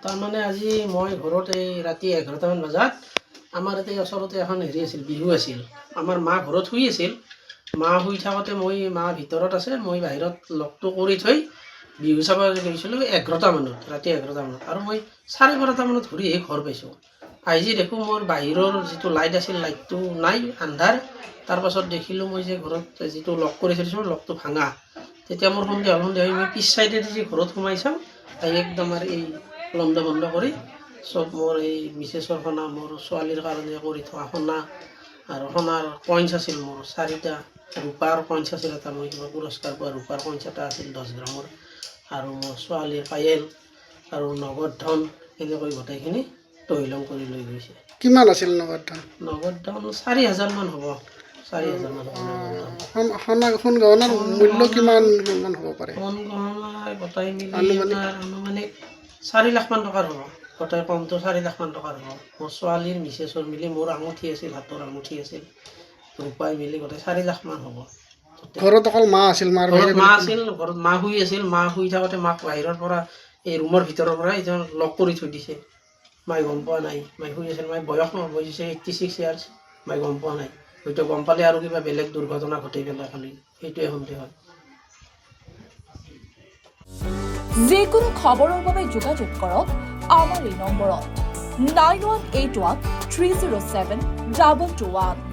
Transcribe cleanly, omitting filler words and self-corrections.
তাৰমানে আজি মই ঘৰত এই ৰাতি 11টামান বজাত আমাৰ ইয়াতে ওচৰতে এখন হেৰি আছিল, বিহু আছিল। আমাৰ মা ঘৰত শুই আছিল। মা শুই থাকোঁতে মা ভিতৰত আছে, মই বাহিৰত লকটো কৰি থৈ বিহু চাব গৈছিলোঁ 11টামানত, ৰাতি 11টামানত। আৰু মই 12:30মানত ঘূৰিহে ঘৰ পাইছোঁ। আহি দেখোঁ মোৰ বাহিৰৰ যিটো লাইট আছিল, লাইটটো নাই, আন্ধাৰ। তাৰপাছত দেখিলোঁ মই যে ঘৰত যিটো লক কৰি থৈছিলোঁ, লকটো ভাঙা। তেতিয়া মোৰ সন্দেহ হৈ মই পিছ চাইডেদি যে ঘৰত সোমাই চাওঁ, একদম আৰু এই লণ্ড বন্ধ কৰি চব মোৰ এই মিছেছৰ সোণা, মোৰ ছোৱালীৰ কাৰণে কৰি থোৱা সোণা আৰু সোণাৰ কইন্স আছিল মোৰ 4টা, ৰূপাৰ কইন্স আছিল এটা, মই কিবা পুৰস্কাৰ পোৱা ৰূপাৰ কইন্স এটা আছিল 10 গ্ৰামৰ, আৰু মোৰ ছোৱালীৰ পায়েল আৰু নগদ ধন, এনেকৈ গোটেইখিনি তহিলং কৰি লৈ গৈছে। কিমান আছিল নগদ ধন? নগদ ধন 4,000 মান হ'ব, 4,000 মান হ'ব নগদ ধন। সোণ গহনাৰ মূল্য কিমান হ'ব পাৰে? সোণ গহনা গোটাই মিলি আনুমানিক 4 লাখ মান টকাৰ হ'ব। গোটাই কমটো 4 লাখ মান টকাৰ হ'ব। মোৰ ছোৱালীৰ মিছেছৰ মিলি মোৰ আঙুঠি আছিল, হাতৰ আঙুঠি আছিল, ৰূপাই মিলি গোটেই 4 লাখ মান হ'ব। ঘৰত অকল মা আছিল? ঘৰত মা আছিল, ঘৰত মা শুই আছিল। মা শুই থাকোঁতে মাক বাহিৰৰ পৰা এই ৰুমৰ ভিতৰৰ পৰা এইজন লক কৰি থৈ দিছে। মায়ে গম পোৱা নাই, মায়ে শুই আছিল। মায়ে বয়স হৈছে 86 ইয়াৰ্ছ, মায়ে গম পোৱা নাই। হয়তো গম পালে আৰু কিবা বেলেগ দুৰ্ঘটনা ঘটি পেলাই খালি, সেইটোৱে সন্দেহ হয়। যিকোনো খবৰৰ বাবে যোগাযোগ কৰক আমাৰ এই নম্বৰত 9181 307 221।